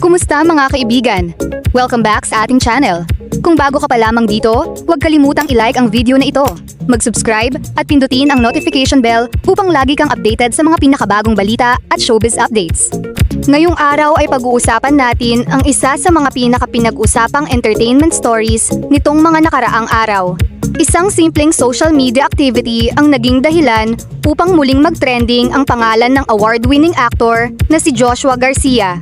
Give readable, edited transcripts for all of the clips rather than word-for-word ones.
Kumusta mga kaibigan? Welcome back sa ating channel. Kung bago ka pa lamang dito, huwag kalimutang i-like ang video na ito, mag-subscribe at pindutin ang notification bell upang lagi kang updated sa mga pinakabagong balita at showbiz updates. Ngayong araw ay pag-uusapan natin ang isa sa mga pinaka-pinag-usapang entertainment stories nitong mga nakaraang araw. Isang simpleng social media activity ang naging dahilan upang muling mag-trending ang pangalan ng award-winning actor na si Joshua Garcia.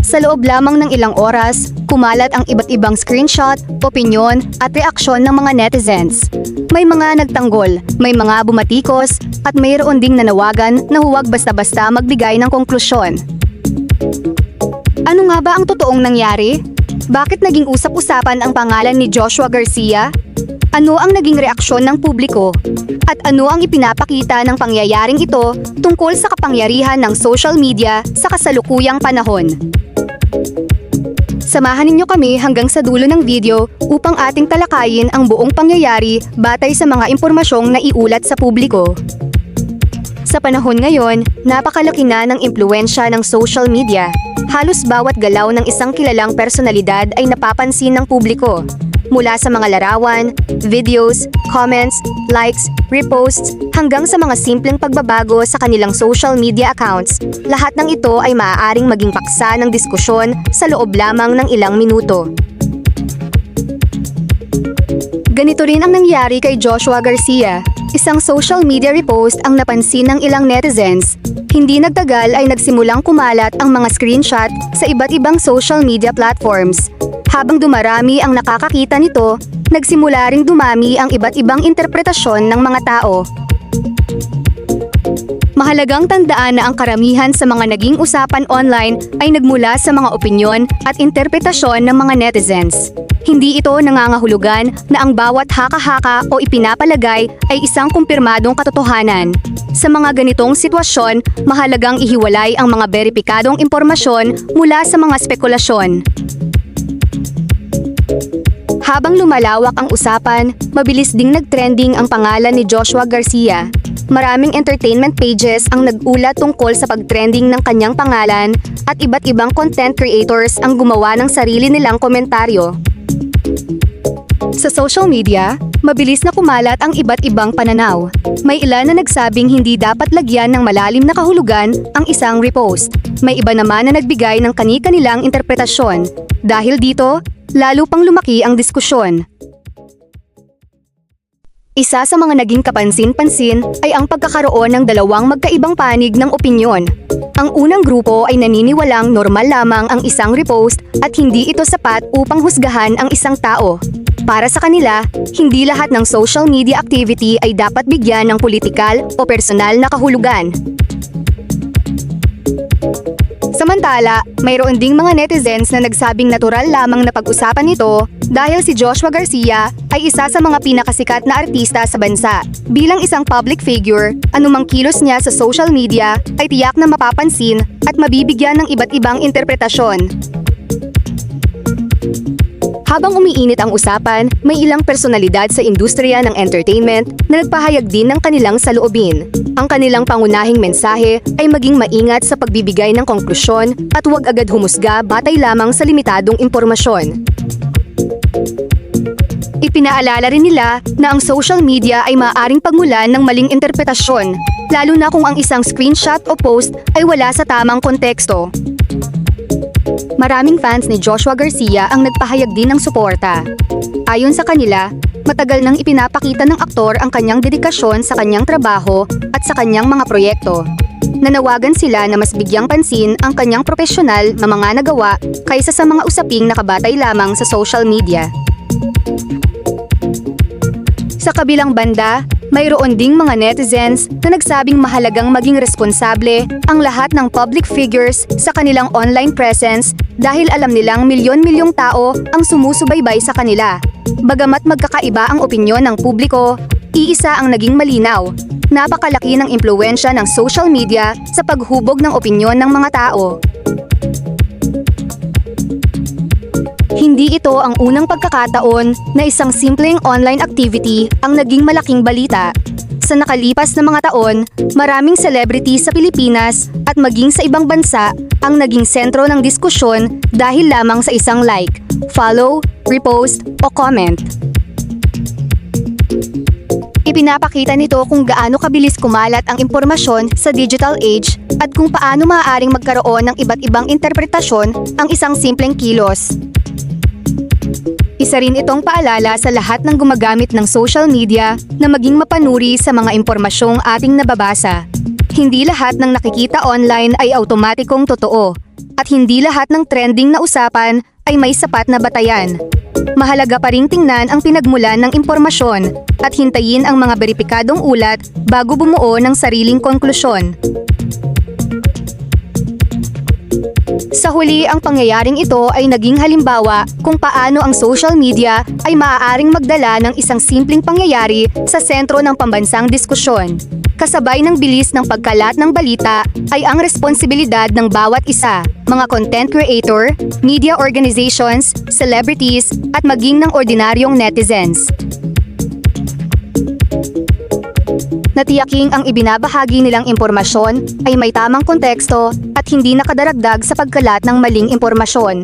Sa loob lamang ng ilang oras, kumalat ang iba't ibang screenshot, opinyon at reaksyon ng mga netizens. May mga nagtanggol, may mga bumatikos, at mayroon ding nanawagan na huwag basta-basta magbigay ng konklusyon. Ano nga ba ang totoong nangyari? Bakit naging usap-usapan ang pangalan ni Joshua Garcia? Ano ang naging reaksyon ng publiko? At ano ang ipinapakita ng pangyayaring ito tungkol sa kapangyarihan ng social media sa kasalukuyang panahon? Samahan ninyo kami hanggang sa dulo ng video upang ating talakayin ang buong pangyayari batay sa mga impormasyong naiulat sa publiko. Sa panahon ngayon, napakalaki na ng impluwensya ng social media. Halos bawat galaw ng isang kilalang personalidad ay napapansin ng publiko. Mula sa mga larawan, videos, comments, likes, reposts, hanggang sa mga simpleng pagbabago sa kanilang social media accounts, lahat ng ito ay maaaring maging paksa ng diskusyon sa loob lamang ng ilang minuto. Ganito rin ang nangyari kay Joshua Garcia. Isang social media repost ang napansin ng ilang netizens. Hindi nagtagal ay nagsimulang kumalat ang mga screenshot sa iba't ibang social media platforms. Habang dumarami ang nakakakita nito, nagsimula ring dumami ang iba't ibang interpretasyon ng mga tao. Mahalagang tandaan na ang karamihan sa mga naging usapan online ay nagmula sa mga opinyon at interpretasyon ng mga netizens. Hindi ito nangangahulugan na ang bawat haka-haka o ipinapalagay ay isang kumpirmadong katotohanan. Sa mga ganitong sitwasyon, mahalagang ihiwalay ang mga beripikadong impormasyon mula sa mga spekulasyon. Habang lumalawak ang usapan, mabilis ding nagtrending ang pangalan ni Joshua Garcia. Maraming entertainment pages ang nag-ulat tungkol sa pagtrending ng kanyang pangalan at iba't ibang content creators ang gumawa ng sarili nilang komentaryo. Sa social media, mabilis na kumalat ang iba't ibang pananaw. May ilan na nagsabing hindi dapat lagyan ng malalim na kahulugan ang isang repost. May iba naman na nagbigay ng kani-kanilang interpretasyon. Dahil dito, lalo pang lumaki ang diskusyon. Isa sa mga naging kapansin-pansin ay ang pagkakaroon ng dalawang magkaibang panig ng opinyon. Ang unang grupo ay naniniwalang normal lamang ang isang repost at hindi ito sapat upang husgahan ang isang tao. Para sa kanila, hindi lahat ng social media activity ay dapat bigyan ng politikal o personal na kahulugan. Samantala, mayroon ding mga netizens na nagsabing natural lamang na pag-usapan ito dahil si Joshua Garcia ay isa sa mga pinakasikat na artista sa bansa. Bilang isang public figure, anumang kilos niya sa social media ay tiyak na mapapansin at mabibigyan ng iba't ibang interpretasyon. Habang umiinit ang usapan, may ilang personalidad sa industriya ng entertainment na nagpahayag din ng kanilang saloobin. Ang kanilang pangunahing mensahe ay maging maingat sa pagbibigay ng konklusyon at huwag agad humusga batay lamang sa limitadong impormasyon. Ipinaalala rin nila na ang social media ay maaaring pagmulan ng maling interpretasyon, lalo na kung ang isang screenshot o post ay wala sa tamang konteksto. Maraming fans ni Joshua Garcia ang nagpahayag din ng suporta. Ayon sa kanila, matagal nang ipinapakita ng aktor ang kanyang dedikasyon sa kanyang trabaho at sa kanyang mga proyekto. Nanawagan sila na mas bigyang pansin ang kanyang profesional na mga nagawa kaysa sa mga usaping nakabatay lamang sa social media. Sa kabilang banda, mayroon ding mga netizens na nagsabing mahalagang maging responsable ang lahat ng public figures sa kanilang online presence dahil alam nilang milyon-milyong tao ang sumusubaybay sa kanila. Bagamat magkakaiba ang opinyon ng publiko, iisa ang naging malinaw. Napakalaki ng impluwensya ng social media sa paghubog ng opinyon ng mga tao. Hindi ito ang unang pagkakataon na isang simpleng online activity ang naging malaking balita. Sa nakalipas na mga taon, maraming celebrity sa Pilipinas at maging sa ibang bansa ang naging sentro ng diskusyon dahil lamang sa isang like, follow, repost o comment. Ipinapakita nito kung gaano kabilis kumalat ang impormasyon sa digital age at kung paano maaaring magkaroon ng iba't ibang interpretasyon ang isang simpleng kilos. Isa rin itong paalala sa lahat ng gumagamit ng social media na maging mapanuri sa mga impormasyong ating nababasa. Hindi lahat ng nakikita online ay automatikong totoo, at hindi lahat ng trending na usapan ay may sapat na batayan. Mahalaga pa ring tingnan ang pinagmulan ng impormasyon at hintayin ang mga beripikadong ulat bago bumuo ng sariling konklusyon. Sa huli, ang pangyayaring ito ay naging halimbawa kung paano ang social media ay maaaring magdala ng isang simpleng pangyayari sa sentro ng pambansang diskusyon. Kasabay ng bilis ng pagkalat ng balita ay ang responsibilidad ng bawat isa, mga content creator, media organizations, celebrities, at maging ng ordinaryong netizens. Natiyaking ang ibinabahagi nilang impormasyon ay may tamang konteksto at hindi nakadaragdag sa pagkalat ng maling impormasyon.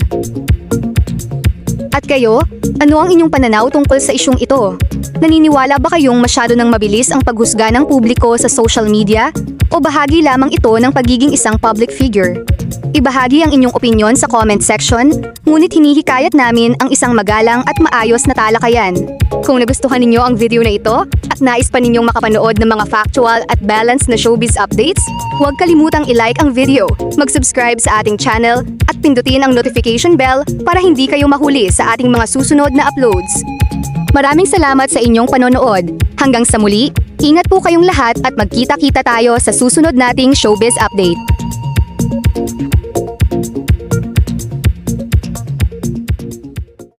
At kayo, ano ang inyong pananaw tungkol sa isyung ito? Naniniwala ba kayong masyado nang mabilis ang paghusga ng publiko sa social media? O bahagi lamang ito ng pagiging isang public figure? Ibahagi ang inyong opinyon sa comment section, ngunit hinihikayat namin ang isang magalang at maayos na talakayan. Kung nagustuhan ninyo ang video na ito at nais pa ninyong makapanood ng mga factual at balanced na showbiz updates, huwag kalimutang i-like ang video, mag-subscribe sa ating channel at pindutin ang notification bell para hindi kayo mahuli sa ating mga susunod na uploads. Maraming salamat sa inyong panonood. Hanggang sa muli, ingat po kayong lahat at magkita-kita tayo sa susunod nating showbiz update.